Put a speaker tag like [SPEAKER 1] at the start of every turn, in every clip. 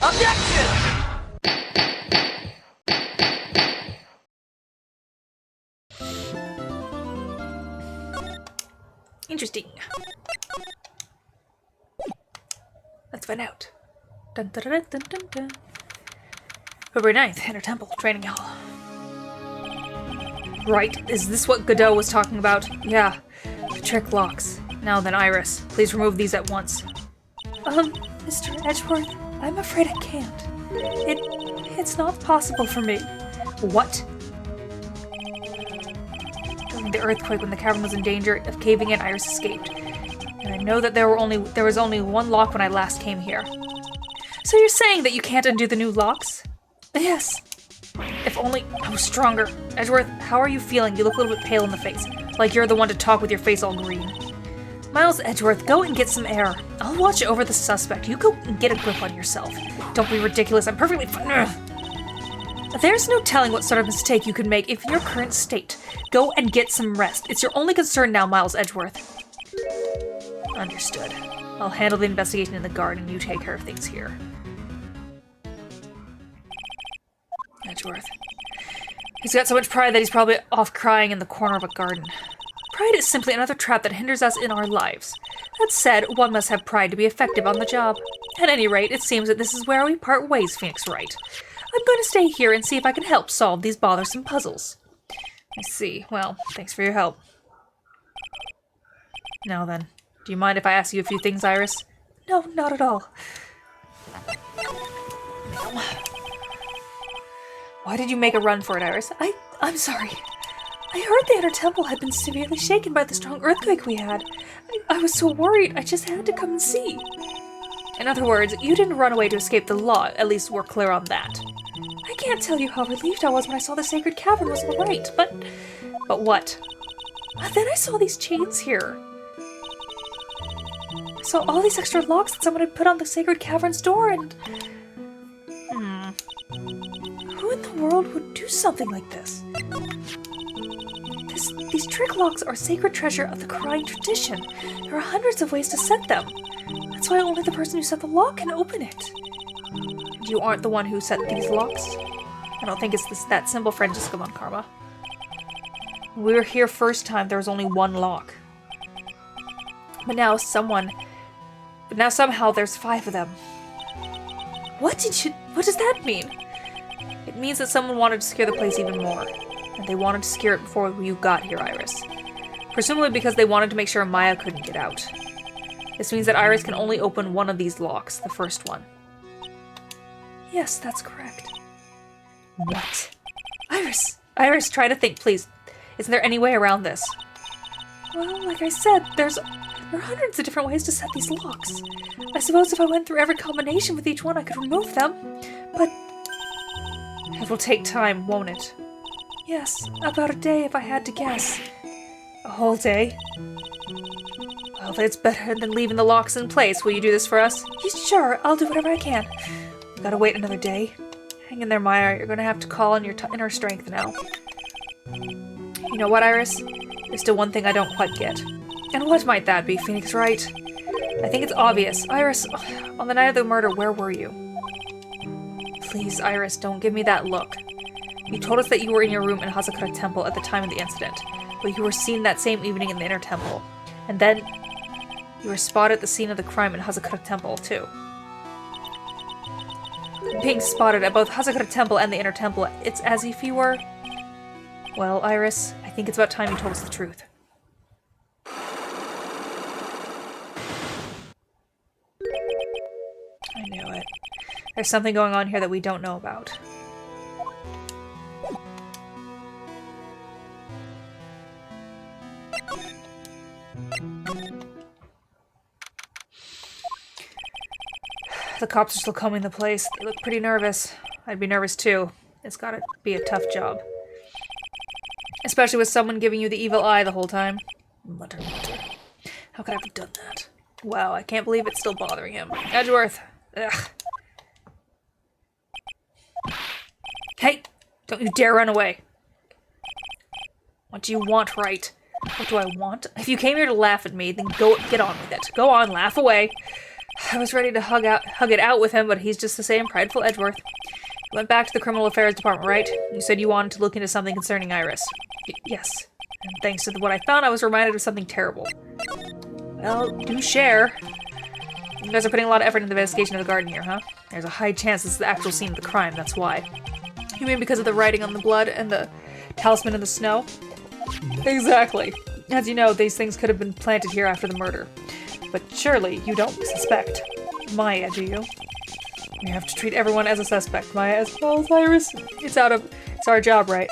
[SPEAKER 1] Objection!
[SPEAKER 2] Interesting. Let's find out. Dun, dun, dun, dun, dun, dun. February 9th, Inner Temple, Training Hall. Right, is this what Godot was talking about? Yeah, the trick locks. Now then, Iris, please remove these at once. Mr. Edgeworth, I'm afraid I can't. It's not possible for me. What? During the earthquake, when the cavern was in danger of caving in, Iris escaped. And I know that there was only one lock when I last came here. So you're saying that you can't undo the new locks? Yes. If only I was stronger. Edgeworth, how are you feeling? You look a little bit pale in the face. Like you're the one to talk with your face all green. Miles Edgeworth, go and get some air. I'll watch over the suspect. You go and get a grip on yourself. Don't be ridiculous. I'm perfectly fine. Ugh. There's no telling what sort of mistake you could make in your current state. Go and get some rest. It's your only concern now, Miles Edgeworth. Understood. I'll handle the investigation in the garden and you take care of things here. Edgeworth. He's got so much pride that he's probably off crying in the corner of a garden. Pride is simply another trap that hinders us in our lives. That said, one must have pride to be effective on the job. At any rate, it seems that this is where we part ways, Phoenix Wright. I'm going to stay here and see if I can help solve these bothersome puzzles. I see. Well, thanks for your help. Now then, do you mind if I ask you a few things, Iris? No, not at all. Why did you make a run for it, Iris? I'm sorry. I heard the Inner Temple had been severely shaken by the strong earthquake we had. I was so worried, I just had to come and see. In other words, you didn't run away to escape the law, at least we're clear on that. I can't tell you how relieved I was when I saw the sacred cavern was all right, but... But what? Then I saw these chains here. I saw all these extra locks that someone had put on the sacred cavern's door, and... Who in the world would do something like this? These trick locks are sacred treasure of the crying tradition. There are hundreds of ways to set them. That's why only the person who set the lock can open it. You aren't the one who set these locks? I don't think it's that simple, Francisco Von Karma. When we were here first time, there was only one lock. But now somehow there's 5 of them. What does that mean? It means that someone wanted to scare the place even more. And they wanted to scare it before you got here, Iris. Presumably because they wanted to make sure Maya couldn't get out. This means that Iris can only open one of these locks, the first one. Yes, that's correct. What? Iris, try to think, please. Isn't there any way around this? Well, like I said, there are hundreds of different ways to set these locks. I suppose if I went through every combination with each one, I could remove them. But it will take time, won't it? Yes, about a day if I had to guess. A whole day? Well, it's better than leaving the locks in place. Will you do this for us? Sure, I'll do whatever I can. We gotta wait another day. Hang in there, Maya. You're gonna have to call on your inner strength now. You know what, Iris? There's still one thing I don't quite get. And what might that be, Phoenix Wright? I think it's obvious. Iris, on the night of the murder, where were you? Please, Iris, don't give me that look. You told us that you were in your room in Hazakura Temple at the time of the incident, but you were seen that same evening in the Inner Temple. And then, you were spotted at the scene of the crime in Hazakura Temple, too. Being spotted at both Hazakura Temple and the Inner Temple, it's as if you were... Well, Iris, I think it's about time you told us the truth. I knew it. There's something going on here that we don't know about. The cops are still combing the place. They look pretty nervous. I'd be nervous too. It's gotta be a tough job. Especially with someone giving you the evil eye the whole time. Mutter, mutter. How could I have done that? Wow, I can't believe it's still bothering him. Edgeworth! Ugh. Hey! Don't you dare run away! What do you want, Wright? What do I want? If you came here to laugh at me, then go get on with it. Go on, laugh away. I was ready to hug it out with him, but he's just the same prideful Edgeworth. You went back to the Criminal Affairs Department, right? You said you wanted to look into something concerning Iris. Yes. And thanks to what I found, I was reminded of something terrible. Well, do share. You guys are putting a lot of effort into the investigation of the garden here, huh? There's a high chance this is the actual scene of the crime, that's why. You mean because of the writing on the blood and the talisman in the snow? Exactly. As you know, these things could have been planted here after the murder. But surely you don't suspect Maya, do you? We have to treat everyone as a suspect. Maya as well as Iris. It's our job, right?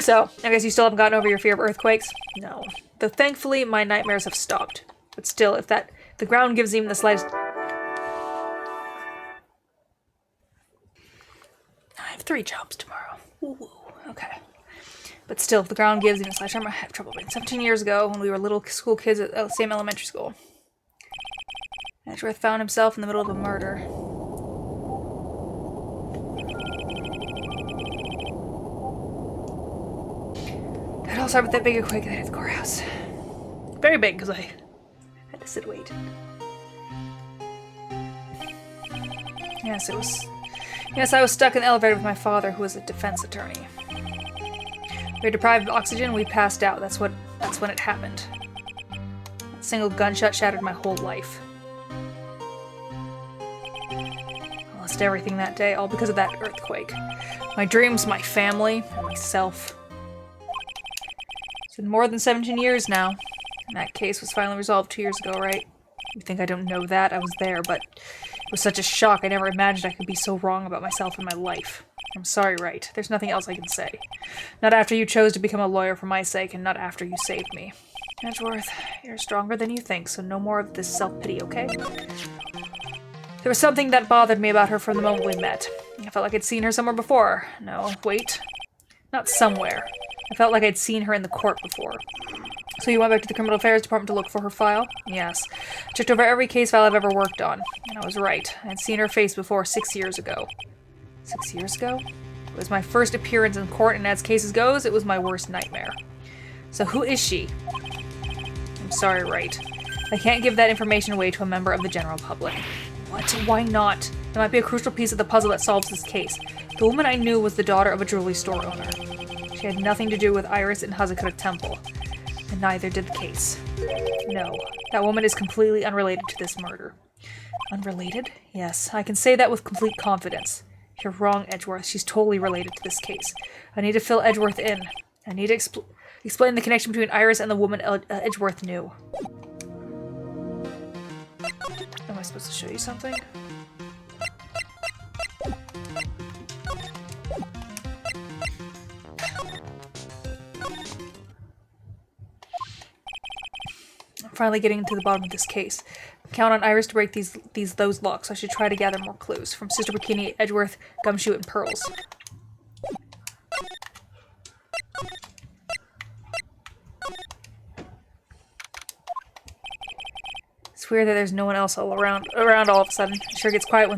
[SPEAKER 2] So, I guess you still haven't gotten over your fear of earthquakes? No. Though thankfully, my nightmares have stopped. But still, if the ground gives even the slightest... I have 3 jobs tomorrow. Ooh, okay. But still, if the ground gives even a slight tremor, I have trouble breathing. 17 years ago, when we were little school kids at the same elementary school, Edgeworth found himself in the middle of a murder. It all started with that big earthquake that hit the courthouse. Very big, because I had to sit wait. Yes, I was stuck in the elevator with my father, who was a defense attorney. We were deprived of oxygen, we passed out. That's when it happened. A single gunshot shattered my whole life. I lost everything that day, all because of that earthquake. My dreams, my family, and myself. It's been more than 17 years now. And that case was finally resolved 2 years ago, right? You think I don't know that? I was there, but it was such a shock. I never imagined I could be so wrong about myself and my life. I'm sorry, Wright. There's nothing else I can say. Not after you chose to become a lawyer for my sake, and not after you saved me. Edgeworth, you're stronger than you think, so no more of this self-pity, okay? There was something that bothered me about her from the moment we met. I felt like I'd seen her somewhere before. No, wait. Not somewhere. I felt like I'd seen her in the court before. So you went back to the Criminal Affairs Department to look for her file? Yes. I checked over every case file I've ever worked on. And I was right. I'd seen her face before 6 years ago. 6 years ago? It was my first appearance in court, and as cases goes, it was my worst nightmare. So who is she? I'm sorry, Wright. I can't give that information away to a member of the general public. What? Why not? It might be a crucial piece of the puzzle that solves this case. The woman I knew was the daughter of a jewelry store owner. She had nothing to do with Iris and Hazakura Temple. And neither did the case. No, that woman is completely unrelated to this murder. Unrelated? Yes, I can say that with complete confidence. You're wrong, Edgeworth. She's totally related to this case. I need to fill Edgeworth in. I need to explain the connection between Iris and the woman Edgeworth knew. Am I supposed to show you something? I'm finally getting to the bottom of this case. Count on Iris to break those locks. I should try to gather more clues from Sister Bikini, Edgeworth, Gumshoe, and Pearls. It's weird that there's no one else all around all of a sudden. It sure gets quiet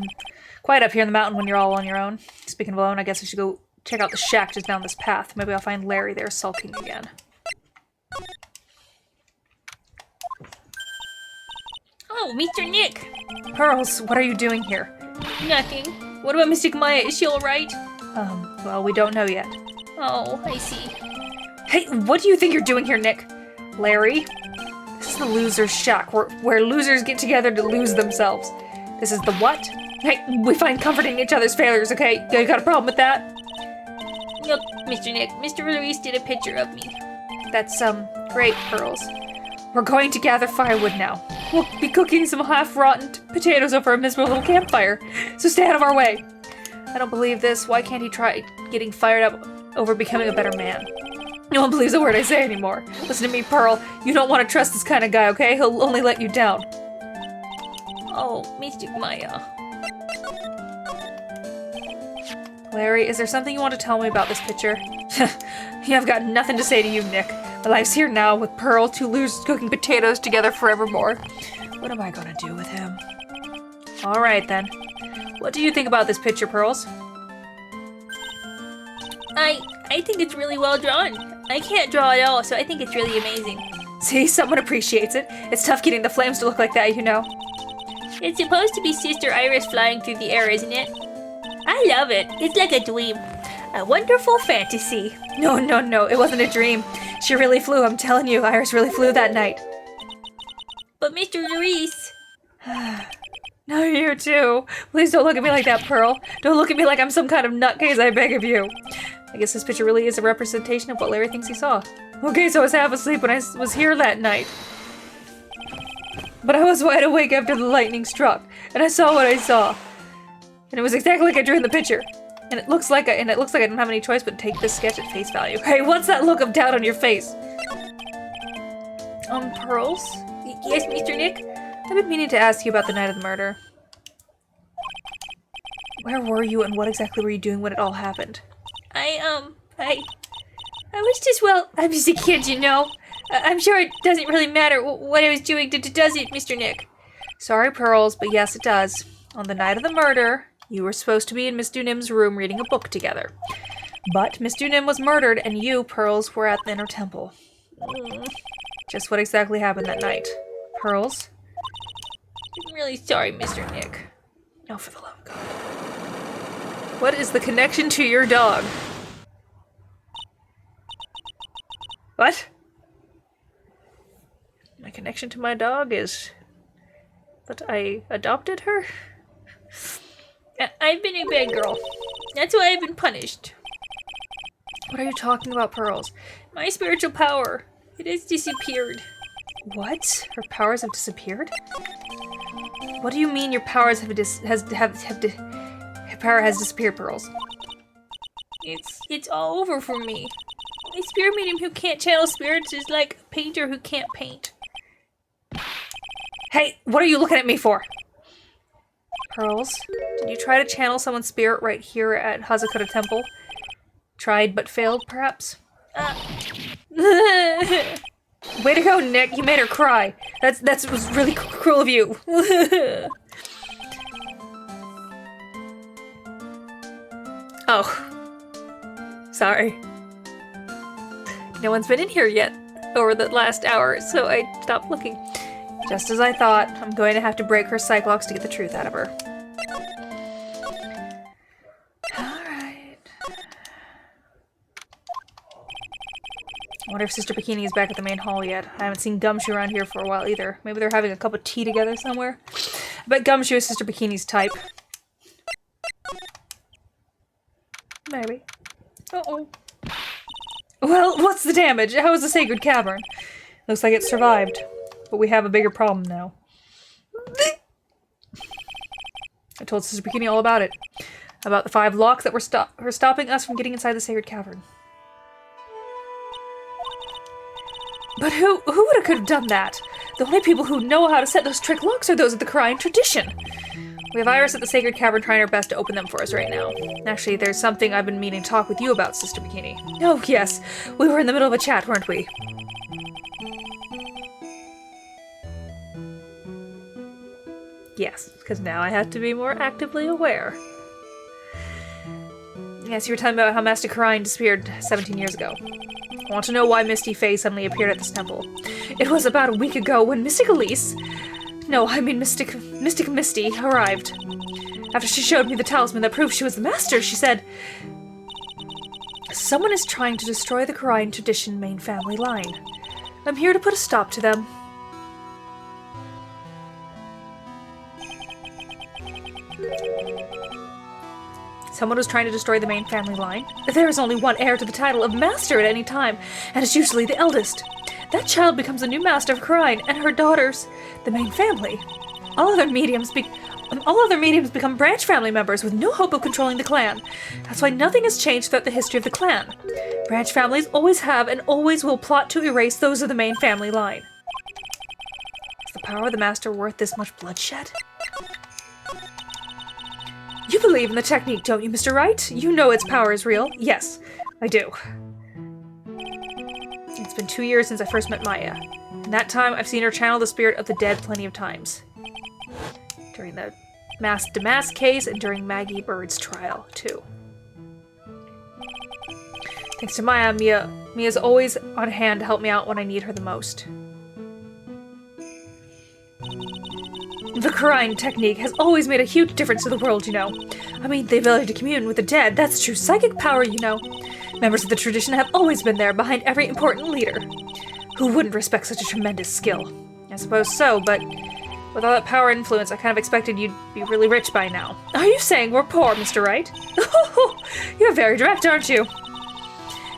[SPEAKER 2] up here in the mountain when you're all on your own. Speaking of alone, I guess I should go check out the shack just down this path. Maybe I'll find Larry there sulking again.
[SPEAKER 1] Oh, Mr. Nick!
[SPEAKER 2] Pearls, what are you doing here?
[SPEAKER 1] Nothing. What about Mystic Maya? Is she alright?
[SPEAKER 2] Well, we don't know yet.
[SPEAKER 1] Oh, I see.
[SPEAKER 2] Hey, what do you think you're doing here, Nick? Larry? This is the loser's shack, where losers get together to lose themselves. This is the what? Hey, we find comfort in each other's failures, okay? You got a problem with that?
[SPEAKER 1] Look, Mr. Nick, Mr. Ruiz did a picture of me.
[SPEAKER 2] That's, great, Pearls. We're going to gather firewood now. We'll be cooking some half-rotten potatoes over a miserable little campfire, so stay out of our way. I don't believe this. Why can't he try getting fired up over becoming a better man? No one believes a word I say anymore. Listen to me, Pearl. You don't want to trust this kind of guy, okay? He'll only let you down.
[SPEAKER 1] Oh, Mystic Maya.
[SPEAKER 2] Larry, is there something you want to tell me about this picture? Yeah, I've got nothing to say to you, Nick. My life's here now with Pearl, 2 losers cooking potatoes together forevermore. What am I gonna do with him? Alright then. What do you think about this picture, Pearls?
[SPEAKER 1] I think it's really well drawn. I can't draw at all, so I think it's really amazing.
[SPEAKER 2] See, someone appreciates it. It's tough getting the flames to look like that, you know.
[SPEAKER 1] It's supposed to be Sister Iris flying through the air, isn't it? I love it. It's like a dream. A wonderful fantasy.
[SPEAKER 2] No, it wasn't a dream. She really flew, I'm telling you, Iris really flew that night.
[SPEAKER 1] But Mr. Luis...
[SPEAKER 2] No, you too. Please don't look at me like that, Pearl. Don't look at me like I'm some kind of nutcase, I beg of you. I guess this picture really is a representation of what Larry thinks he saw. Okay, so I was half asleep when I was here that night. But I was wide awake after the lightning struck, and I saw what I saw. And it was exactly like I drew in the picture. And it looks like I don't have any choice but to take this sketch at face value. Hey, what's that look of doubt on your face? Pearls?
[SPEAKER 1] Yes, Mr. Nick?
[SPEAKER 2] I've been meaning to ask you about the night of the murder. Where were you and what exactly were you doing when it all happened?
[SPEAKER 1] I was just, well, I'm just a kid, you know. I'm sure it doesn't really matter what I was doing, does it, Mr. Nick?
[SPEAKER 2] Sorry, Pearls, but yes, it does. On the night of the murder, you were supposed to be in Miss Dunim's room reading a book together. But Miss Dunim was murdered and you, Pearls, were at the Inner Temple. Just what exactly happened that night? Pearls?
[SPEAKER 1] I'm really sorry, Mr. Nick.
[SPEAKER 2] No, for the love of God. What is the connection to your dog? What? My connection to my dog is that I adopted her?
[SPEAKER 1] I've been a bad girl. That's why I've been punished.
[SPEAKER 2] What are you talking about, Pearls?
[SPEAKER 1] My spiritual power. It has disappeared.
[SPEAKER 2] What? Her powers have disappeared? What do you mean your powers have her power has disappeared, Pearls?
[SPEAKER 1] It's all over for me. A spirit medium who can't channel spirits is like a painter who can't paint.
[SPEAKER 2] Hey, what are you looking at me for? Pearls, did you try to channel someone's spirit right here at Hazakura Temple? Tried but failed, perhaps? Way to go, Nick. You made her cry. That was really cruel of you. Oh. Sorry. No one's been in here yet over the last hour, so I stopped looking. Just as I thought, I'm going to have to break her Cyclops to get the truth out of her. Alright. I wonder if Sister Bikini is back at the main hall yet. I haven't seen Gumshoe around here for a while either. Maybe they're having a cup of tea together somewhere. I bet Gumshoe is Sister Bikini's type. Maybe. Uh-oh. Well, what's the damage? How is the sacred cavern? Looks like it survived. But we have a bigger problem now. I told Sister Bikini all about it. About the 5 locks that were stopping us from getting inside the sacred cavern. But who could have done that? The only people who know how to set those trick locks are those of the Korean tradition. We have Iris at the sacred cavern trying her best to open them for us right now. Actually, there's something I've been meaning to talk with you about, Sister Bikini. Oh, yes. We were in the middle of a chat, weren't we? Yes, because now I have to be more actively aware. Yes, you were telling me about how Master Karine disappeared 17 years ago. I want to know why Misty Faye suddenly appeared at this temple. It was about a week ago when Mystic Elise... No, I mean Mystic Misty arrived. After she showed me the talisman that proved she was the master, she said... Someone is trying to destroy the Korean tradition main family line. I'm here to put a stop to them. Someone was trying to destroy the main family line. There is only one heir to the title of master at any time, and it's usually the eldest. That child becomes a new master of Korean, and her daughters, the main family. All other mediums become branch family members with no hope of controlling the clan. That's why nothing has changed throughout the history of the clan. Branch families always have and always will plot to erase those of the main family line. Is the power of the master worth this much bloodshed? You believe in the technique, don't you, Mr. Wright? You know its power is real. Yes, I do. It's been 2 years since I first met Maya. In that time, I've seen her channel the spirit of the dead plenty of times. During the Mask Damask case and during Maggie Bird's trial, too. Thanks to Maya, Mia's always on hand to help me out when I need her the most. The Crine technique has always made a huge difference to the world, you know. I mean, the ability to commune with the dead, that's true psychic power, you know. Members of the tradition have always been there behind every important leader. Who wouldn't respect such a tremendous skill? I suppose so, but with all that power and influence, I kind of expected you'd be really rich by now. Are you saying we're poor, Mr. Wright? You're very direct, aren't you?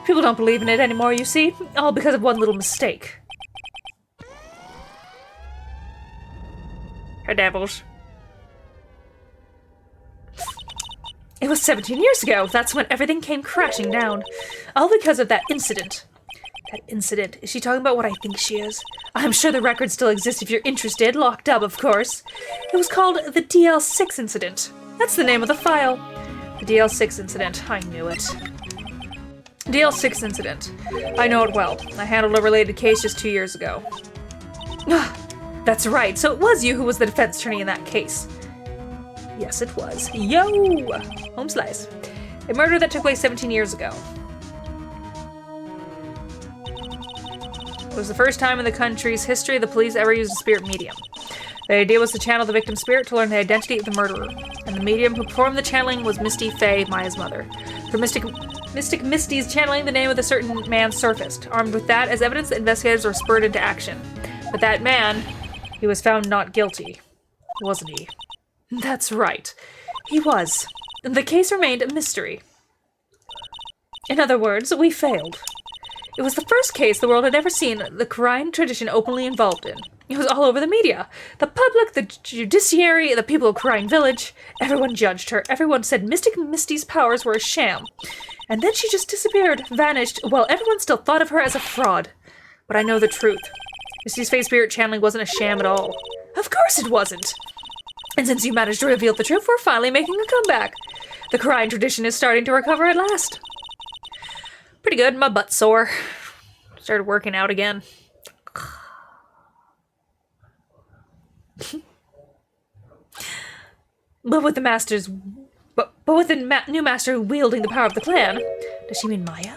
[SPEAKER 2] People don't believe in it anymore, you see, all because of one little mistake. Her devils. It was 17 years ago. That's when everything came crashing down. All because of that incident. That incident. Is she talking about what I think she is? I'm sure the records still exist if you're interested. Locked up, of course. It was called the DL6 incident. That's the name of the file. The DL6 incident. I knew it. DL6 incident. I know it well. I handled a related case just 2 years ago. That's right. So it was you who was the defense attorney in that case. Yes, it was. Yo! Home slice. A murder that took place 17 years ago. It was the first time in the country's history the police ever used a spirit medium. The idea was to channel the victim's spirit to learn the identity of the murderer, and the medium who performed the channeling was Misty Faye, Maya's mother. For Mystic Misty's channeling, the name of a certain man surfaced. Armed with that as evidence, the investigators were spurred into action. But that man, he was found not guilty, wasn't he? That's right. He was. The case remained a mystery. In other words, we failed. It was the first case the world had ever seen the Crine tradition openly involved in. It was all over the media. The public, the judiciary, the people of Crine Village. Everyone judged her. Everyone said Mystic Misty's powers were a sham. And then she just disappeared, vanished, while everyone still thought of her as a fraud. But I know the truth. Misty's Fae spirit channeling wasn't a sham at all. Of course it wasn't! And since you managed to reveal the truth, we're finally making a comeback. The Crine tradition is starting to recover at last. Pretty good, my butt's sore. Started working out again. But with the new master wielding the power of the clan, does she mean Maya?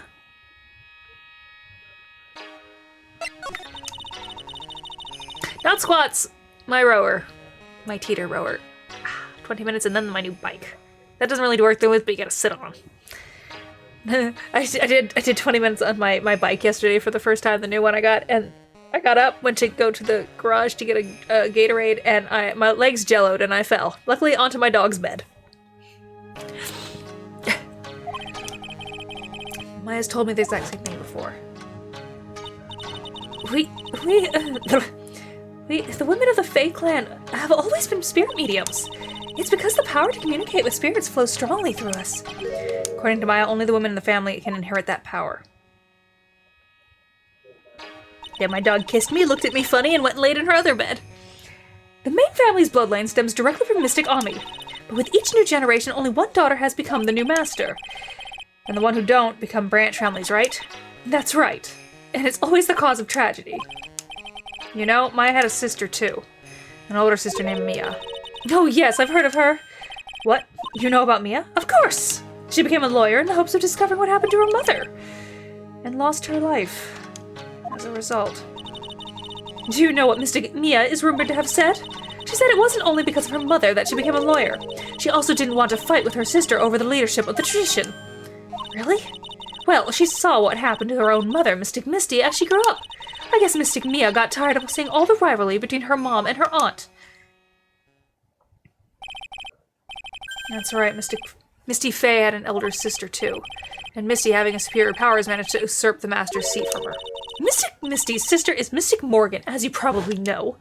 [SPEAKER 2] Not squats, my rower. My teeter rower. 20 minutes and then my new bike. That doesn't really work through with, but you gotta sit on. I did 20 minutes on my bike yesterday for the first time, the new one I got, and I got up, went to go to the garage to get a Gatorade, and my legs jelloed and I fell. Luckily onto my dog's bed. Maya's told me the exact same thing before. The women of the Fae clan have always been spirit mediums. It's because the power to communicate with spirits flows strongly through us. According to Maya, only the women in the family can inherit that power. Yeah, my dog kissed me, looked at me funny, and went and laid in her other bed. The main family's bloodline stems directly from Mystic Ami, but with each new generation, only one daughter has become the new master. And the one who don't become branch families, right? That's right. And it's always the cause of tragedy. You know, Maya had a sister too. An older sister named Mia. Oh yes, I've heard of her. What? You know about Mia? Of course! She became a lawyer in the hopes of discovering what happened to her mother. And lost her life. As a result. Do you know what Mystic Mia is rumored to have said? She said it wasn't only because of her mother that she became a lawyer. She also didn't want to fight with her sister over the leadership of the tradition. Really? Well, she saw what happened to her own mother, Mystic Misty, as she grew up. I guess Mystic Mia got tired of seeing all the rivalry between her mom and her aunt. That's right, Misty Faye had an elder sister too. And Misty, having a superior powers, managed to usurp the master's seat from her. Mystic Misty's sister is Mystic Morgan, as you probably know.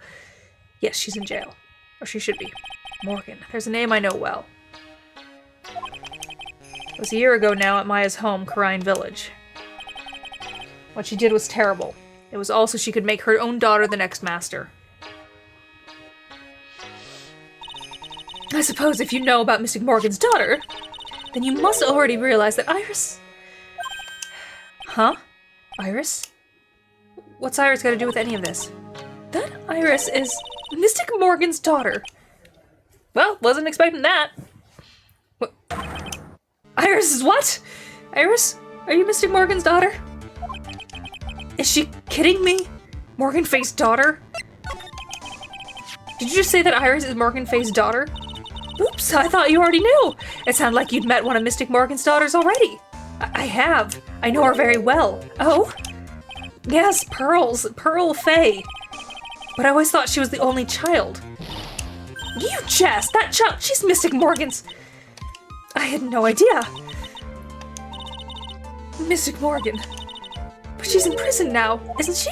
[SPEAKER 2] Yes, she's in jail. Or she should be. Morgan. There's a name I know well. It was a year ago now at Maya's home, Crine Village. What she did was terrible. It was also she could make her own daughter the next master. I suppose if you know about Mystic Morgan's daughter, then you must already realize that Iris... Huh? Iris? What's Iris got to do with any of this? That Iris is Mystic Morgan's daughter. Well, wasn't expecting that. What? Iris is what? Iris? Are you Mystic Morgan's daughter? Is she kidding me? Morgan Faye's daughter? Did you just say that Iris is Morgan Fay's daughter? Oops, I thought you already knew. It sounded like you'd met one of Mystic Morgan's daughters already. I have. I know her very well. Oh? Yes, Pearl Fay. But I always thought she was the only child. You jest! That child, she's Mystic Morgan's. I had no idea. Mystic Morgan. But she's in prison now, isn't she?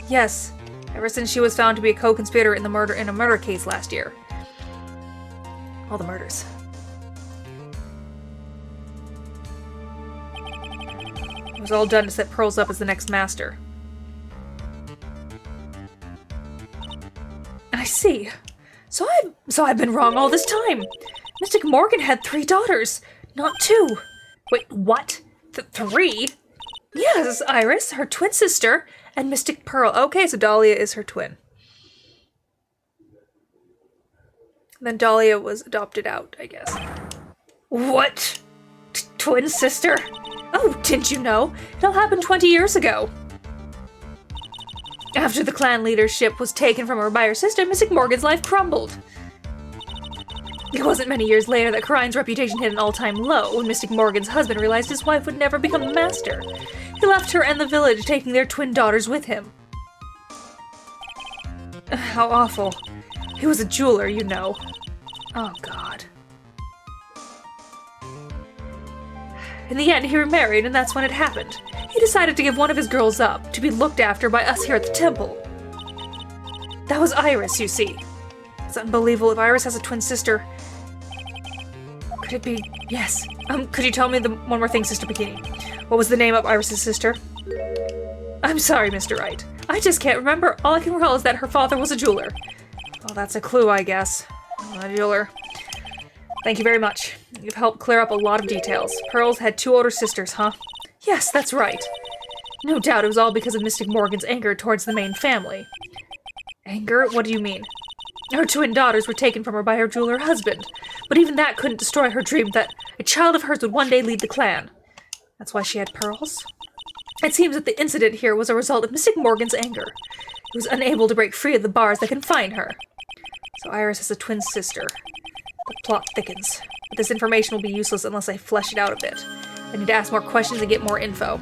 [SPEAKER 2] Yes, ever since she was found to be a co-conspirator in a murder case last year. All the murders. It was all done to set Pearls up as the next master. I see. So I've been wrong all this time. Mystic Morgan had 3 daughters, not 2. Wait, what? 3? Yes, Iris, her twin sister, and Mystic Pearl. Okay, so Dahlia is her twin. Then Dahlia was adopted out, I guess. What? Twin sister? Oh, didn't you know? It all happened 20 years ago. After the clan leadership was taken from her by her sister, Mystic Morgan's life crumbled. It wasn't many years later that Karine's reputation hit an all-time low when Mystic Morgan's husband realized his wife would never become a master. He left her and the village, taking their twin daughters with him. How awful. He was a jeweler, you know. Oh, God. In the end, he remarried, and that's when it happened. He decided to give one of his girls up, to be looked after by us here at the temple. That was Iris, you see. It's unbelievable. If Iris has a twin sister... Could it be... Yes. Could you tell me one more thing, Sister Bikini? What was the name of Iris' sister? I'm sorry, Mr. Wright. I just can't remember. All I can recall is that her father was a jeweler. Well, that's a clue, I guess. A jeweler. Thank you very much. You've helped clear up a lot of details. Pearls had 2 older sisters, huh? Yes, that's right. No doubt it was all because of Mystic Morgan's anger towards the main family. Anger? What do you mean? Her twin daughters were taken from her by her jeweler husband, but even that couldn't destroy her dream that a child of hers would one day lead the clan. That's why she had pearls? It seems that the incident here was a result of Mystic Morgan's anger. He was unable to break free of the bars that confine her. So Iris has a twin sister. The plot thickens. But this information will be useless unless I flesh it out a bit. I need to ask more questions and get more info.